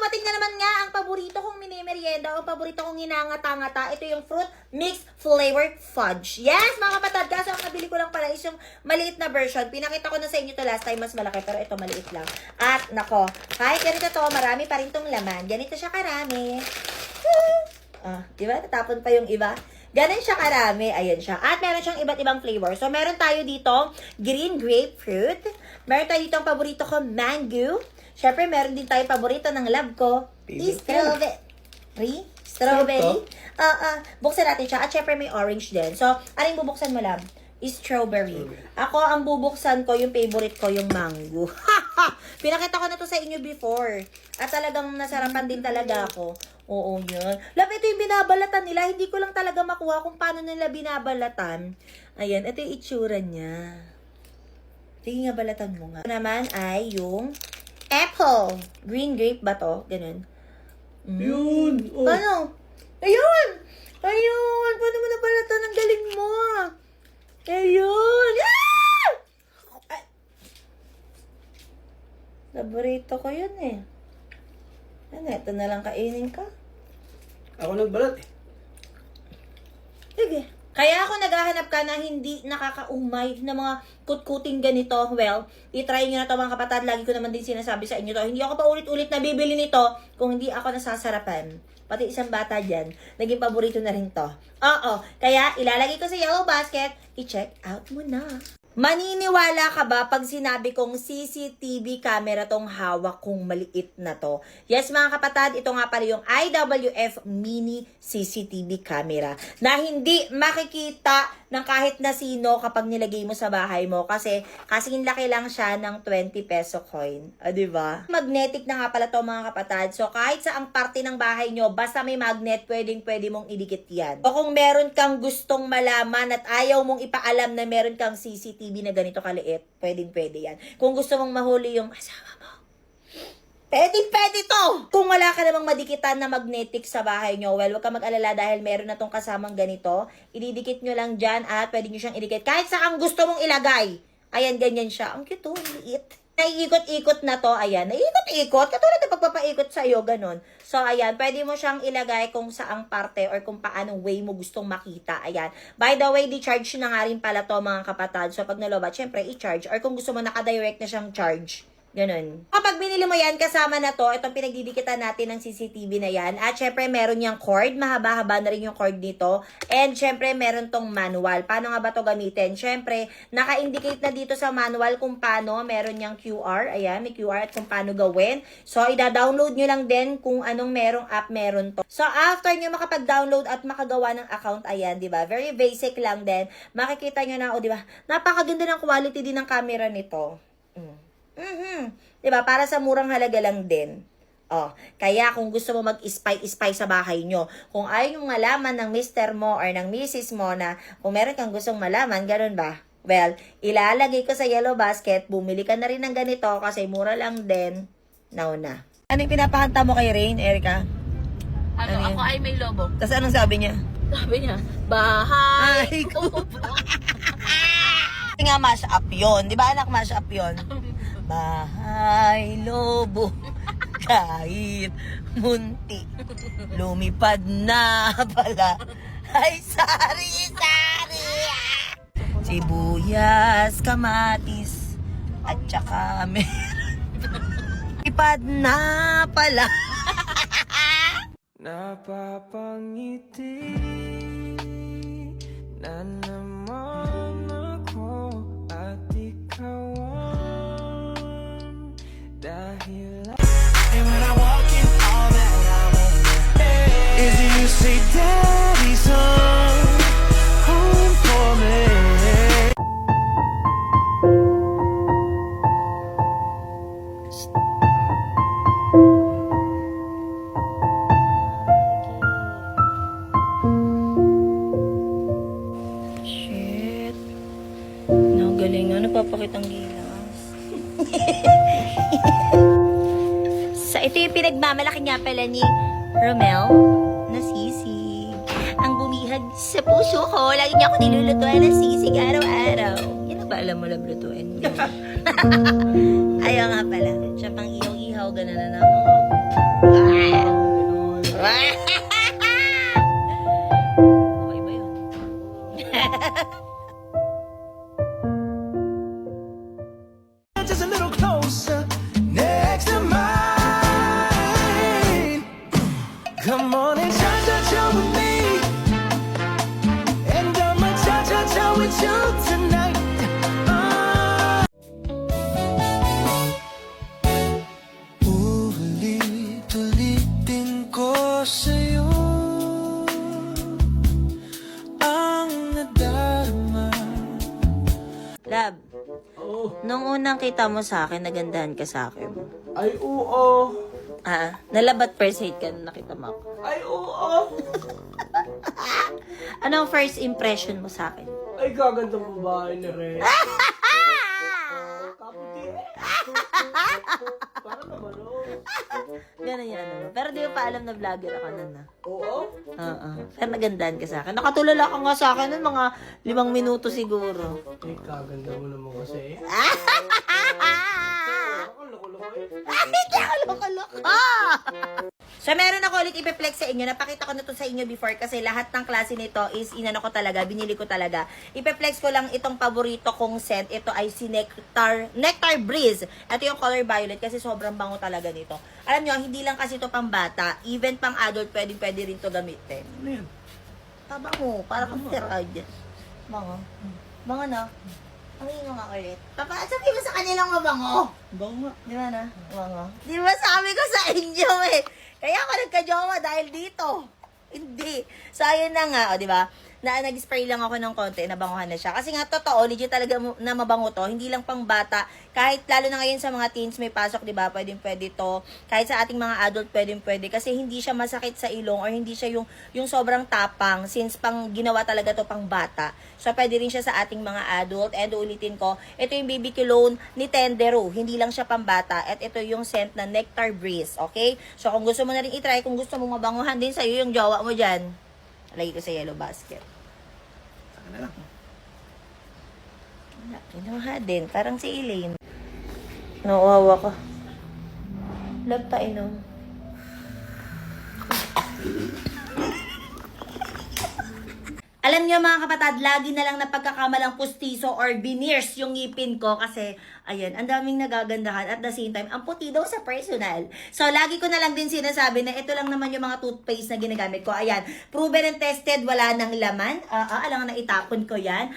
dumating na naman nga ang paborito kong mini-merienda o paborito kong hinangata-ngata. Ito yung fruit mixed flavor fudge. Yes, mga kapatid, kaso ang nabili ko lang pala is yung maliit na version. Pinakita ko na sa inyo to last time, mas malaki, pero ito maliit lang. At, nako, kahit ganito to, marami pa rin tong laman. Ganito siya karami. Diba? Tatapon pa yung iba. Ganun siya karami. Ayan siya. At meron siyang iba't ibang flavor. So, meron tayo dito green grapefruit. Meron tayo dito ang paborito ko, mango. Siyempre, meron din tayo paborito ng love ko, strawberry. Buksan natin siya. At syempre, may orange din. So, aling bubuksan mo, love? Strawberry. Ako, ang bubuksan ko, yung favorite ko, yung mango. Pinakita ko na to sa inyo before. At talagang nasarapan din talaga ako. Oo, yun. Love, ito yung binabalatan nila. Hindi ko lang talaga makuha kung paano nila binabalatan. Ayan, ito yung itsura niya. Sige nga, balatan mo nga. Ito naman ay yung apple. Green grape ba to? Ganun. Yun. Oh. Paano? Ayun! Ayun! Paano mo nabalatan? Ang galing mo! Ayun! Ah! Ay. Paborito ko yun eh. Ano, ito na lang kainin ka? Ako nagbalat eh. Sige. Kaya ako naghahanap ka na hindi nakakaumay na mga kutkuting ganito. Well, itry nyo na to mga kapatid. Lagi ko naman din sinasabi sa inyo to. Hindi ako pa ulit-ulit na bibili nito kung hindi ako nasasarapan. Pati isang bata dyan, naging paborito na rin to. Oo. Kaya ilalagay ko sa yellow basket. I-check out mo na. Maniniwala ka ba pag sinabi kong CCTV camera tong hawak kong maliit na to? Yes mga kapatid, ito nga pala yung IWF Mini CCTV camera na hindi makikita ng kahit na sino kapag nilagay mo sa bahay mo kasi kasing laki lang siya ng 20 peso coin. Diba? Magnetic na nga pala to mga kapatid. So kahit sa ang parte ng bahay nyo, basta may magnet, pwede mong idikit yan. O kung meron kang gustong malaman at ayaw mong ipaalam na meron kang CCTV na ganito kaliit, pwede yan. Kung gusto mong mahuli yung asawa mo, pwede to! Kung wala ka namang madikitan na magnetic sa bahay nyo, well, huwag ka mag-alala dahil meron na tong kasamang ganito. Ididikit nyo lang dyan at pwede nyo siyang idikit. Kahit saan gusto mong ilagay. Ayan, ganyan siya. Ang cute, ang liit. Naiikot-ikot na to, ayan. Naiikot-ikot. Katulad na pagpapaikot sa'yo, ganun. So, ayan. Pwede mo siyang ilagay kung saang parte or kung paanong way mo gustong makita. Ayan. By the way, di-charge na nga rin pala to, mga kapatid. So, pag nalobat, syempre, i-charge. Or kung gusto mo naka-direct na siyang charge. Ganun. Kapag binili mo yan, kasama na to, itong pinagdidikitan natin ng CCTV na yan. At syempre, meron niyang cord. Mahaba-haba na rin yung cord nito. And syempre, meron tong manual. Paano nga ba to gamitin? Syempre, naka-indicate na dito sa manual kung paano. Meron niyang QR. Ayan, may QR at kung paano gawin. So, ida-download nyo lang din kung anong merong app meron to. So, after nyo makapag-download at makagawa ng account, ayan, di ba? Very basic lang din. Makikita nyo na, o di ba? Napakaganda ng quality din ng camera nito. Diba? Para sa murang halaga lang din. Kaya kung gusto mo mag-spy sa bahay nyo, kung ayaw yung malaman ng mister mo or ng misis mo na kung meron kang gustong malaman, ganun ba? Well, ilalagay ko sa yellow basket, bumili ka na rin ng ganito kasi mura lang din. Now na. Ano yung pinapakanta mo kay Rain, Erica? Ano ako ay may lobo. Tapos anong sabi niya? Sabi niya, bahay ko. Nga mash up yun. Di ba anak, mash up yun? Bahay lobo, kahit munti, lumipad na pala, ay sari-sari. Sibuyas, kamatis, at saka meron, lumipad na pala. Napapangiti na naman ako at ikaw ang dahil. And when I walk in, all that I want is you say, Daddy's home for me. Galing nga, napapakitang gilas. So, ito yung pinagmamalaki niya pala ni Romel na sisig. Ang bumihag sa puso ko. Lagi niya ako nilulutuan ng sisig araw-araw. Yan ba alam mo lang lutuin? Ayaw nga pala. Siya pang ihaw-ihaw, gano'n na ako. sa'yo ang nadarama. Love, Oo. nung unang kita mo sa akin, nagandahan ka sa akin. Ay, oo. Nalabat first hate ka nung nakita mo ako. Ay, oo. Anong first impression mo sa akin? Ay, gagandang babae na rin. Kaputi eh. Para naman, oh. Ganun yan, ano. Pero di mo pa alam na vlogger ako nun, na. Oo. Oo. Pero nagandahan ka sa akin. Nakatulala ka nga sa akin nun, mga 5 minuto siguro. Ay, kaganda mo naman kasi. Ako, loko-loko eh. Hindi ako loko-loko! So, meron ako ulit ipiplex sa inyo. Napakita ko na to sa inyo before kasi lahat ng klase nito is inano ko talaga, binili ko talaga. Ipiplex ko lang itong paborito kong scent. Ito ay si Nectar Breeze. Ito yung color violet kasi sobrang bango talaga nito. Alam nyo, hindi lang kasi ito pang bata. Even pang adult, pwede rin to gamitin. Ano yan? Bango, para kang steroid. Bango. Bango na. Ang ingo nga ulit. Papa, sabi mo sa kanilang mabango. Bago nga. Di ba na? Bango. Di ba sabi ko sa inyo eh. Kaya ako nagka-jowa dahil dito. Hindi. So, ayun na nga, o, di ba? Nag-spray lang ako ng konti, nabanguhan na siya. Kasi nga, totoo, legit talaga na mabango to. Hindi lang pang bata. Kahit, lalo na ngayon sa mga teens may pasok, di ba? Pwede to. Kahit sa ating mga adult, pwede. Kasi hindi siya masakit sa ilong or hindi siya yung sobrang tapang since pang ginawa talaga to pang bata. So, pwede rin siya sa ating mga adult. And ulitin ko, ito yung baby cologne ni Tendero. Hindi lang siya pang bata. At ito yung scent na Nectar Breeze. Okay? So, kung gusto mo na rin itry, kung gusto mo mabanguhan din sa'yo yung jowa mo dyan, lagi ko sa yellow basket. Saka na lang. Wala, kinuha din. Parang si Elaine. Nauwawa ko. Love pa inom. Alam niyo mga kapatid, lagi na lang napagkakamalang pustiso or veneers yung ngipin ko kasi, ayan, ang daming nagagandahan at the same time, ang puti daw sa personal. So, lagi ko na lang din sinasabi na ito lang naman yung mga toothpaste na ginagamit ko. Ayan, proven and tested, wala nang laman. Alam na itapon ko yan.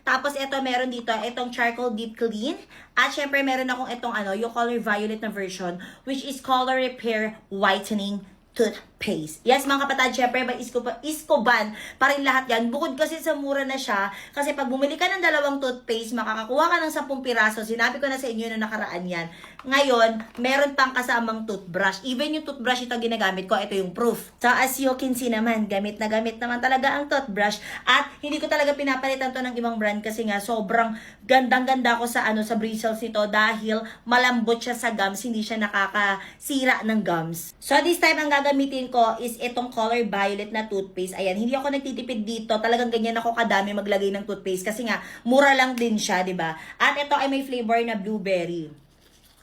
Tapos, ito meron dito, itong charcoal deep clean. At syempre, meron akong itong yung color violet na version, which is color repair whitening toothpaste. Yes, mga kapatid, syempre may Iskoban pa rin lahat yan. Bukod kasi sa mura na siya, kasi pag bumili ka ng 2 toothpaste, makakakuha ka ng 10 piraso. Sinabi ko na sa inyo na nakaraan yan. Ngayon, meron pang kasamang toothbrush. Even yung toothbrush ito ginagamit ko, ito yung proof. So, as you can see naman, gamit na gamit naman talaga ang toothbrush. At hindi ko talaga pinapalitan to ng ibang brand kasi nga sobrang gandang-ganda ko sa sa bristles nito dahil malambot siya sa gums, hindi siya nakakasira ng gums. So, this time ang gagamitin ko is itong color violet na toothpaste. Ayan, hindi ako nagtitipid dito. Talagang ganyan ako kadami maglagay ng toothpaste kasi nga mura lang din siya, 'di ba? At ito ay may flavor na blueberry.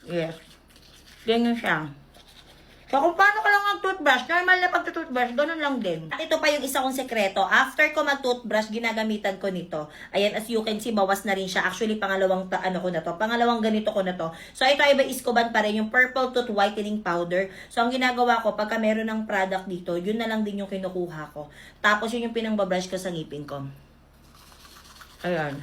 Yes. Ganyan siya. So, kung paano ka lang mag-toothbrush, normal na pag-toothbrush, ganun lang din. At ito pa yung isa kong sekreto. After ko mag-toothbrush, ginagamitan ko nito. Ayan, as you can see, bawas na rin siya. Actually, pangalawang ko na to. Pangalawang ganito ko na to. So, ito ay Iskoban pa rin, yung purple tooth whitening powder. So, ang ginagawa ko, pagka meron ng product dito, yun na lang din yung kinukuha ko. Tapos, yun yung pinang-brush ko sa ngipin ko. Ayan.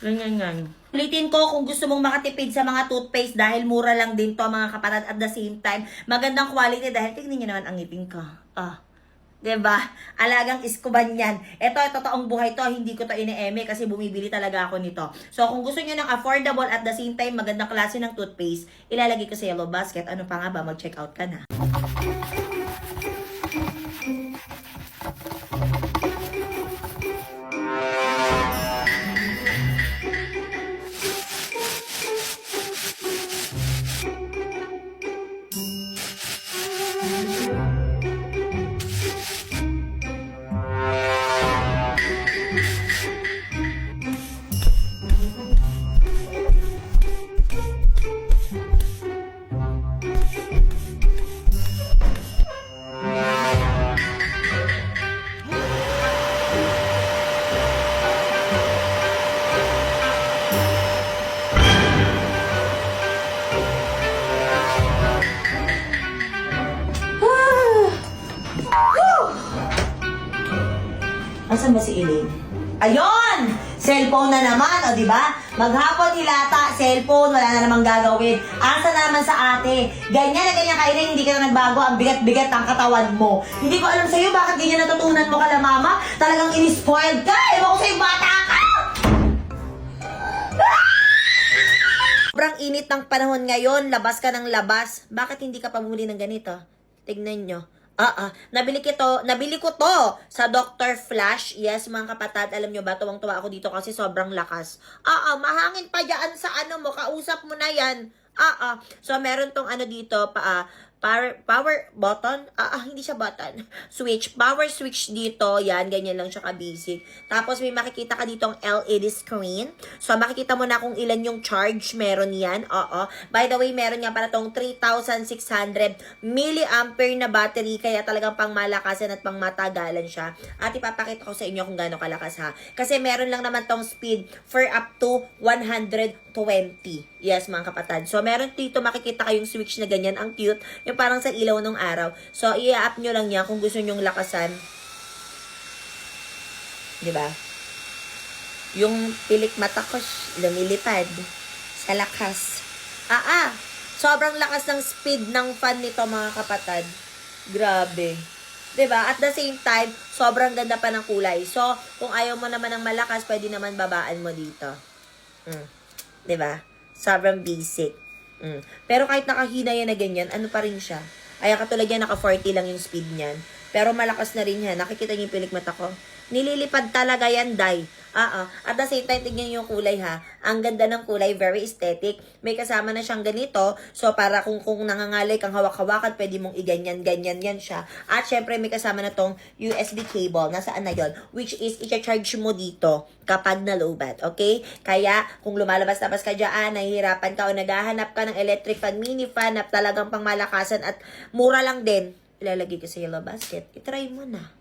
Ganyan. Ulitin ko kung gusto mong makatipid sa mga toothpaste dahil mura lang din to mga kapatid at the same time magandang quality dahil tignan nyo naman ang ngipin ko. Diba? Alagang Iskoban yan. Ito, totoong buhay to. Hindi ko to ine-eme kasi bumibili talaga ako nito. So, kung gusto nyo ng affordable at the same time magandang klase ng toothpaste, ilalagay ko sa yellow basket. Ano pa nga ba? Mag-check out ka na. Asan ba si Elaine? Ayun! Cellphone na naman, o diba? Maghapon hilata, cellphone, wala na namang gagawin. Asa na naman sa ate? Ganyan na ganyan ka, Irene, hindi ka na nagbago, ang bigat-bigat ang katawan mo. Hindi ko alam sa'yo, bakit ganyan natutunan mo kala mama? Talagang in-spoiled ka, ewan ko sa'yo, bata ka! Sobrang init ng panahon ngayon, labas ka ng labas. Bakit hindi ka pa bumili ng ganito? Tignan nyo. Nabili ko to sa Dr. Flash. Yes, mga kapatid, alam nyo ba, tuwang-tuwa ako dito kasi sobrang lakas. Mahangin pa dyan sa ano mo, kausap mo na yan. So meron tong ano dito, power button? Hindi siya button. Switch. Power switch dito. Yan, ganyan lang siya ka-basic. Tapos may makikita ka ditong LED screen. So makikita mo na kung ilan yung charge meron yan. By the way, meron nga pala tong 3,600 milliampere na battery. Kaya talagang pangmalakasan at pangmatagalan siya. At ipapakita ko sa inyo kung gaano kalakas ha. Kasi meron lang naman tong speed for up to 120. Yes, mga kapatid. So meron dito makikita kayong switch na ganyan. Ang cute. Yung parang sa ilaw ng araw. So, i-up nyo lang yan kung gusto nyong lakasan. Diba? Yung pilik mata ko, lumilipad sa lakas. Sobrang lakas ng speed ng fan nito, mga kapatid. Grabe. Diba? At the same time, sobrang ganda pa ng kulay. So, kung ayaw mo naman ng malakas, pwede naman babaan mo dito. Diba? Sobrang basic. Pero kahit nakahina yan na ganyan, ano pa rin siya? Ay, katulad yan, naka 40 lang yung speed niyan. Pero malakas na rin yan. Nakikita niyo yung pilik mata ko? Nililipad talaga yan, Day. At the same time, tignan niyo yung kulay ha. Ang ganda ng kulay, very aesthetic. May kasama na siyang ganito. So, para kung nangangalay kang hawak-hawakan, pwede mong iganyan-ganyan yan siya. At syempre, may kasama na tong USB cable. Nasaan na yon? Which is, i-charge mo dito kapag na-lowbat. Okay? Kaya, kung lumalabas-labas ka dyan, nahihirapan ka o naghahanap ka ng electric fan, mini fan na talagang pangmalakasan at mura lang din, ilalagay ko sa yellow basket. I-try mo na.